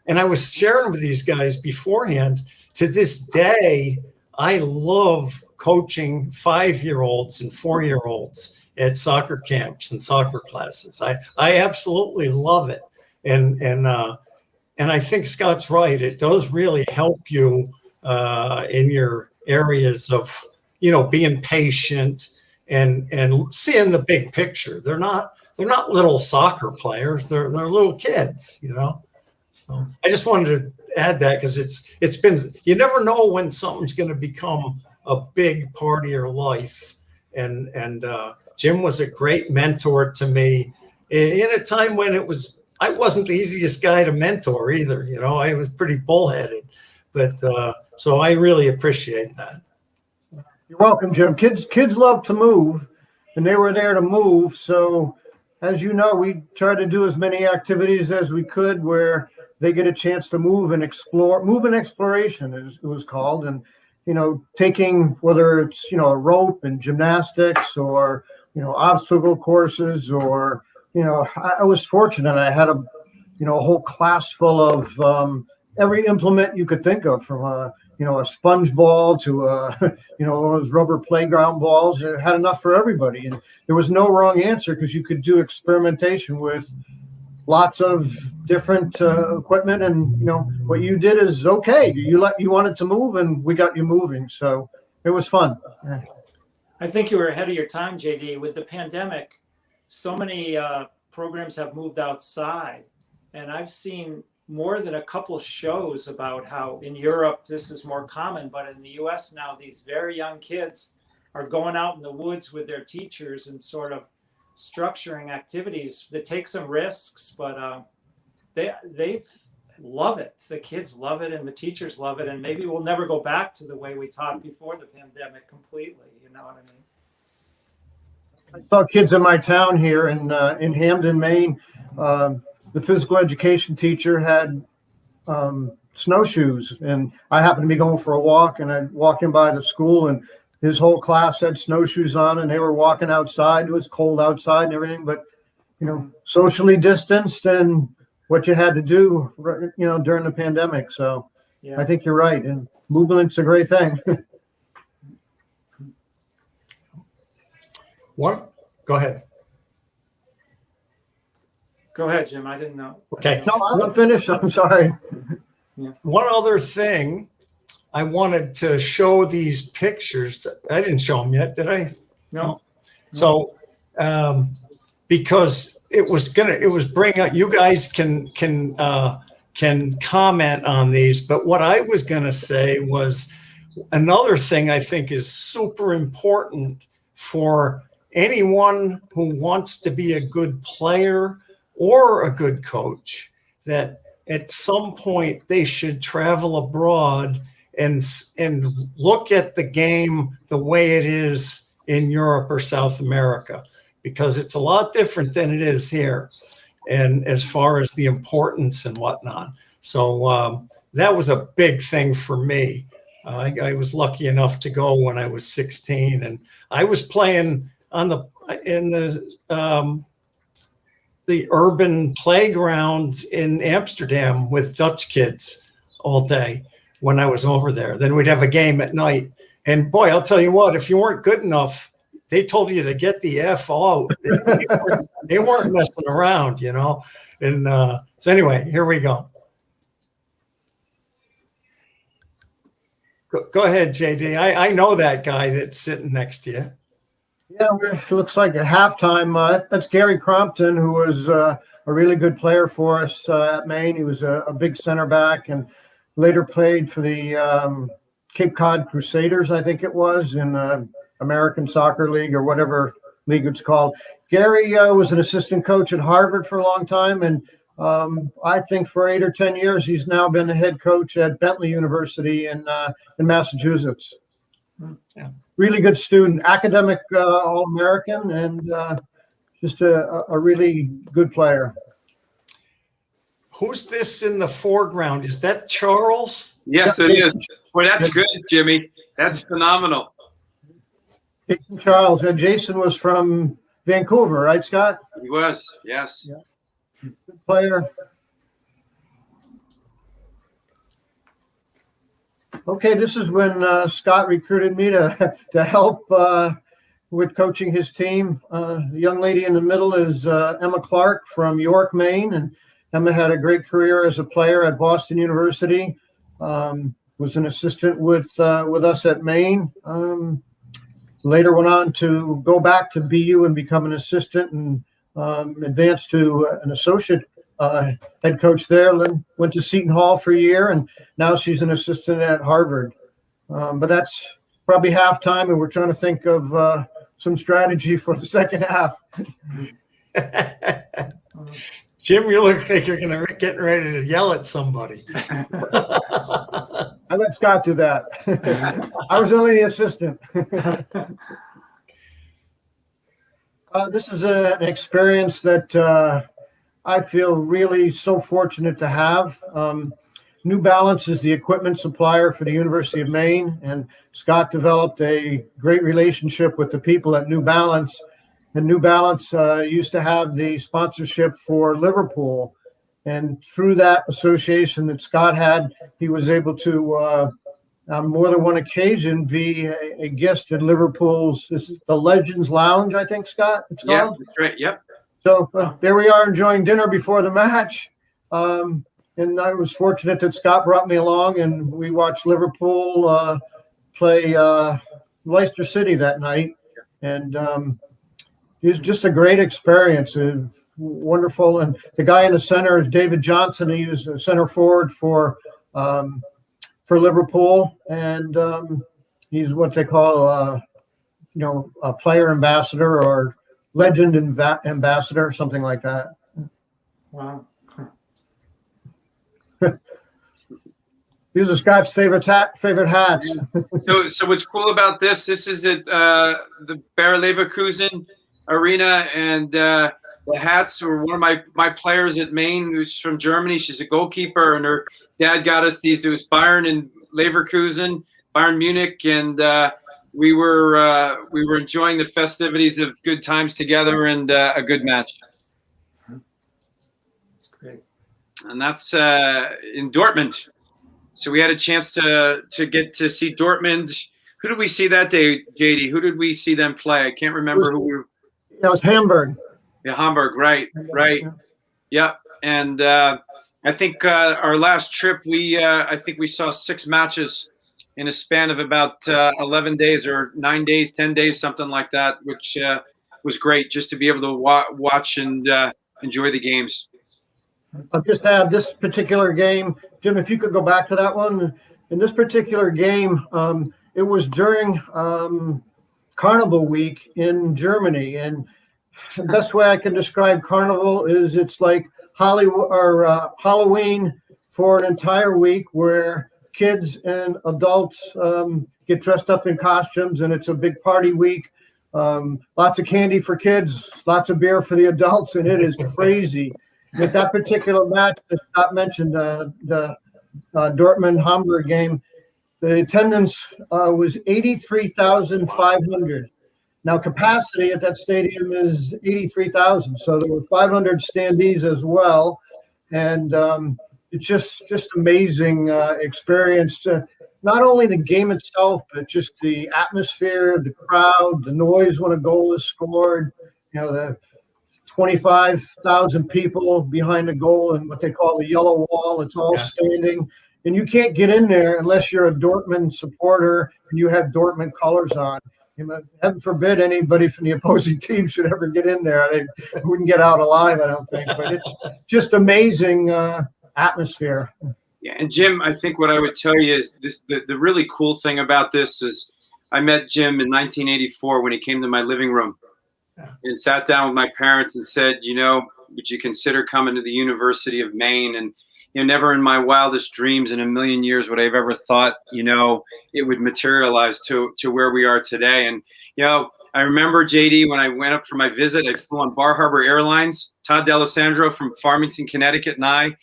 Speaker 1: and I was sharing with these guys beforehand. To this day, I love coaching 5-year-olds and 4-year-olds at soccer camps and soccer classes. I absolutely love it. And I think Scott's right. It does really help you in your areas of, you know, being patient and seeing the big picture. They're not little soccer players. They're little kids, you know. So I just wanted to add that because it's been, you never know when something's going to become a big part of your life. And Jim was a great mentor to me in a time when I wasn't the easiest guy to mentor either. You know, I was pretty bullheaded, but so I really appreciate that.
Speaker 2: You're welcome, Jim. Kids love to move, and they were there to move. So, as you know, we tried to do as many activities as we could where they get a chance to move and explore. Move and exploration, as it was called, and you know, taking whether it's, you know, a rope and gymnastics or, you know, obstacle courses, or, you know, I was fortunate. I had a whole class full of every implement you could think of, from a sponge ball to those rubber playground balls. It had enough for everybody, and there was no wrong answer because you could do experimentation with lots of different equipment. And you know what you did is okay. You wanted to move, and we got you moving. So it was fun.
Speaker 3: I think you were ahead of your time, JD. With the pandemic, so many programs have moved outside, and I've seen more than a couple shows about how in Europe this is more common, but in the US now, these very young kids are going out in the woods with their teachers and sort of structuring activities that take some risks, but they love it. The kids love it and the teachers love it, and maybe we'll never go back to the way we taught before the pandemic completely. You know what I mean?
Speaker 2: I saw kids in my town here in Hamden, Maine. The physical education teacher had snowshoes, and I happened to be going for a walk, and I'd walk in by the school, and his whole class had snowshoes on, and they were walking outside. It was cold outside and everything, but you know, socially distanced and what you had to do, you know, during the pandemic. So yeah. I think you're right, and movement's a great thing.
Speaker 1: What? Go ahead.
Speaker 3: Go ahead, Jim. I didn't know.
Speaker 1: Okay.
Speaker 2: No, I'm finished. I'm sorry.
Speaker 3: Yeah.
Speaker 1: One other thing, I wanted to show these pictures. I didn't show them yet, did I?
Speaker 3: No.
Speaker 1: So, because it was bring up, you guys can comment on these, but what I was gonna say was another thing I think is super important for anyone who wants to be a good player or a good coach, that at some point they should travel abroad and look at the game the way it is in Europe or South America, because it's a lot different than it is here, and as far as the importance and whatnot. So that was a big thing for me. I was lucky enough to go when I was 16, and I was playing in the urban playground in Amsterdam with Dutch kids all day when I was over there. Then we'd have a game at night. And boy, I'll tell you what, if you weren't good enough, they told you to get the F out. They weren't messing around, you know? And so anyway, here we go. Go ahead, JD. I know that guy that's sitting next to you.
Speaker 2: Yeah, it looks like at halftime, that's Gary Crompton, who was a really good player for us at Maine. He was a big center back and later played for the Cape Cod Crusaders, I think it was, in American Soccer League or whatever league it's called. Gary was an assistant coach at Harvard for a long time, and I think for 8 or 10 years he's now been the head coach at Bentley University in Massachusetts. Yeah. Really good student, academic All-American, and just a really good player.
Speaker 1: Who's this in the foreground? Is that Charles?
Speaker 4: Yes, it is. Well, that's good, Jimmy. That's phenomenal.
Speaker 2: Jason Charles. And Jason was from Vancouver, right, Scott?
Speaker 4: He was, yes.
Speaker 2: Yeah. Good player. Okay, this is when Scott recruited me to help with coaching his team. The young lady in the middle is Emma Clark from York, Maine, and Emma had a great career as a player at Boston University. Was an assistant with us at Maine. Later went on to go back to BU and become an assistant and advanced to an associate head coach there. Then went to Seton Hall for a year, and now she's an assistant at Harvard. But that's probably halftime, and we're trying to think of some strategy for the second half.
Speaker 1: Jim, you look like you're getting ready to yell at somebody.
Speaker 2: I let Scott do that. I was only the assistant. This is an experience that I feel really so fortunate to have. New Balance is the equipment supplier for the University of Maine, and Scott developed a great relationship with the people at New Balance. And New Balance used to have the sponsorship for Liverpool. And through that association that Scott had, he was able to, on more than one occasion, be a guest in Liverpool's, this is the Legends Lounge, I think, Scott, it's called?
Speaker 4: Yeah, that's right, yep.
Speaker 2: So there we are enjoying dinner before the match. And I was fortunate that Scott brought me along, and we watched Liverpool play Leicester City that night. And it was just a great experience. Wonderful. And the guy in the center is David Johnson. He was a center forward for Liverpool, and he's what they call a player ambassador or legend ambassador, something like that.
Speaker 3: Wow.
Speaker 2: These are Scott's favorite hats.
Speaker 4: So what's cool about this is at the Bayer Leverkusen arena, and the hats were one of my players at Maine, who's from Germany. She's a goalkeeper, and her dad got us these. It was Bayern and Leverkusen, Bayern Munich, and we were enjoying the festivities of good times together and a good match.
Speaker 3: That's great.
Speaker 4: And that's in Dortmund. So we had a chance to get to see Dortmund. Who did we see that day, JD? Who did we see them play? I can't remember who we were.
Speaker 2: That was Hamburg.
Speaker 4: Yeah, Hamburg, right. Yep. And I think our last trip, I think we saw 6 matches in a span of about 11 days or 9 days, 10 days, something like that, which was great just to be able to watch and enjoy the games.
Speaker 2: I'll just add this particular game. Jim, if you could go back to that one. In this particular game, it was during Carnival Week in Germany. And the best way I can describe Carnival is it's like Halloween for an entire week where kids and adults get dressed up in costumes, and it's a big party week. Lots of candy for kids, lots of beer for the adults, and it is crazy. With that particular match that Scott mentioned, the Dortmund-Hamburg game, the attendance was 83,500. Now, capacity at that stadium is 83,000, so there were 500 standees as well, and it's just amazing experience. Not only the game itself, but just the atmosphere, the crowd, the noise when a goal is scored. The 25,000 people behind the goal and what they call the yellow wall. It's all standing. And you can't get in there unless you're a Dortmund supporter and you have Dortmund colors on. Heaven forbid anybody from the opposing team should ever get in there. They wouldn't get out alive, I don't think. But it's just amazing atmosphere.
Speaker 4: Yeah, and Jim, I think what I would tell you is the really cool thing about this is I met Jim in 1984 when he came to my living room. And sat down with my parents and said, would you consider coming to the University of Maine? And, never in my wildest dreams in a million years would I have ever thought, it would materialize to where we are today. And, I remember, JD, when I went up for my visit, I flew on Bar Harbor Airlines, Todd D'Alessandro from Farmington, Connecticut, and I.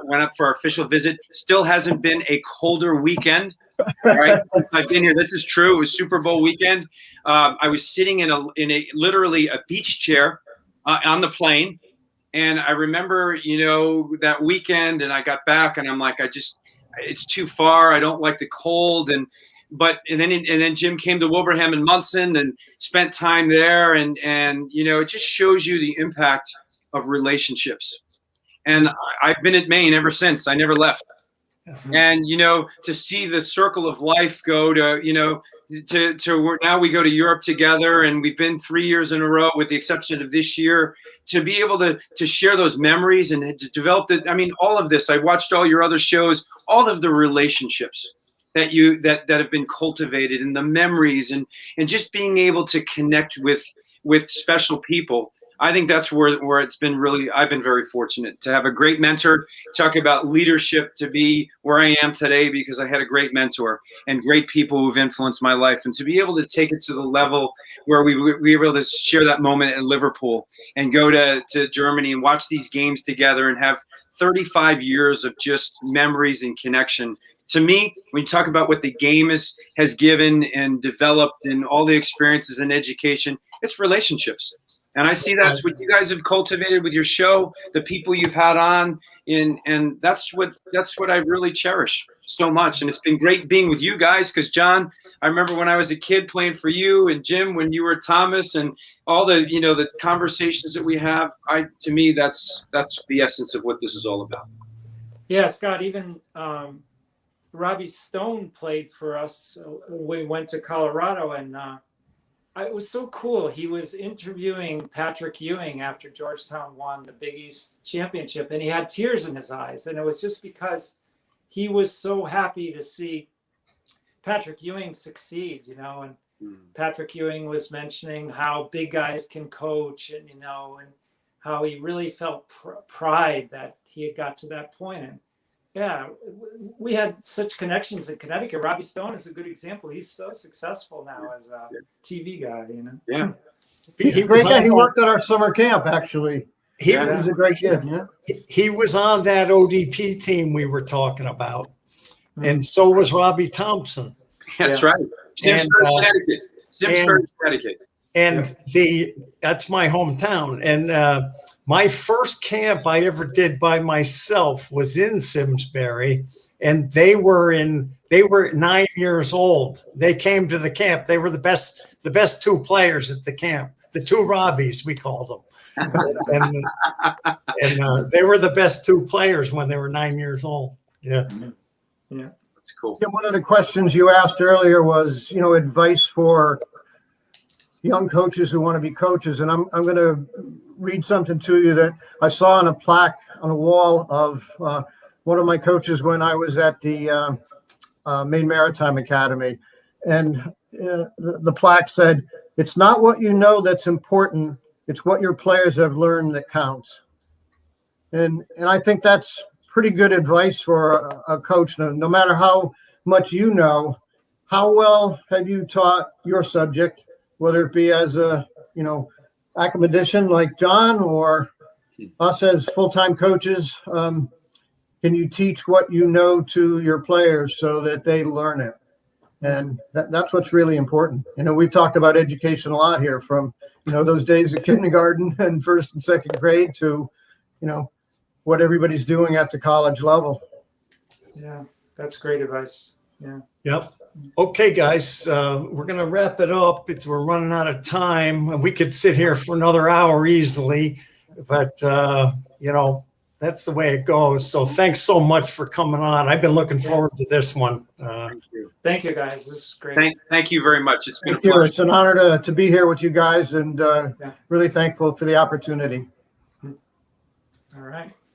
Speaker 4: Went up for our official visit. Still hasn't been a colder weekend. Right, since I've been here. This is true. It was Super Bowl weekend. I was sitting in a literally a beach chair on the plane, and I remember, that weekend, and I got back, and I'm like, it's too far. I don't like the cold, and then Jim came to Wilbraham and Munson and spent time there, and it just shows you the impact of relationships. And I've been at Maine ever since. I never left. And to see the circle of life go to now we go to Europe together, and we've been 3 years in a row, with the exception of this year, to be able to share those memories and to develop all of this. I watched all your other shows, all of the relationships that have been cultivated, and the memories, and just being able to connect with special people. I think that's where it's been really, I've been very fortunate to have a great mentor. Talk about leadership, to be where I am today because I had a great mentor and great people who've influenced my life, and to be able to take it to the level where we were able to share that moment at Liverpool and go to Germany and watch these games together and have 35 years of just memories and connection. To me, when you talk about what the game has given and developed and all the experiences in education, it's relationships. And I see that's what you guys have cultivated with your show, the people you've had on, and that's what I really cherish so much. And it's been great being with you guys, because John, I remember when I was a kid playing for you, and Jim when you were Thomas, and all the the conversations that we have. To me, that's the essence of what this is all about.
Speaker 3: Yeah, Scott, even Robbie Stone played for us. We went to Colorado, and it was so cool. He was interviewing Patrick Ewing after Georgetown won the Big East championship, and he had tears in his eyes. And it was just because he was so happy to see Patrick Ewing succeed, and Patrick Ewing was mentioning how big guys can coach, and, and how he really felt pride that he had got to that point. And yeah, we had such connections in Connecticut. Robbie Stone is a good example. He's so successful now as a TV guy,
Speaker 4: Yeah.
Speaker 2: He's a great guy. He worked at our summer camp, actually.
Speaker 1: He
Speaker 2: was a great kid. Yeah.
Speaker 1: He was on that ODP team we were talking about, and so was Robbie Thompson.
Speaker 4: That's right. Simsbury, Connecticut. Simsbury, Connecticut.
Speaker 1: And that's my hometown. And my first camp I ever did by myself was in Simsbury, and they were 9 years old. They came to the camp. They were the best two players at the camp, the two Robbies, we called them. and they were the best two players when they were 9 years old. Yeah.
Speaker 3: Yeah.
Speaker 4: That's cool.
Speaker 2: One of the questions you asked earlier was, advice for young coaches who want to be coaches. And I'm going to read something to you that I saw on a plaque on a wall of one of my coaches when I was at the Maine Maritime Academy. And the plaque said, "It's not what you know that's important. It's what your players have learned that counts." And I think that's pretty good advice for a coach. No matter how much you know, how well have you taught your subject, whether it be as a, academician like John or us as full-time coaches. Can you teach what you know to your players so that they learn it? And that's what's really important. We've talked about education a lot here, from, those days of kindergarten and first and second grade to, what everybody's doing at the college level.
Speaker 3: Yeah, that's great advice. Yeah.
Speaker 1: Yep. Okay, guys, we're going to wrap it up. We're running out of time. We could sit here for another hour easily, but, that's the way it goes. So thanks so much for coming on. I've been looking forward to this one.
Speaker 4: Thank you.
Speaker 3: Thank you, guys. This is great.
Speaker 4: Thank you very much. It's been
Speaker 2: Thank you. It's an honor to be here with you guys, and really thankful for the opportunity.
Speaker 3: All right.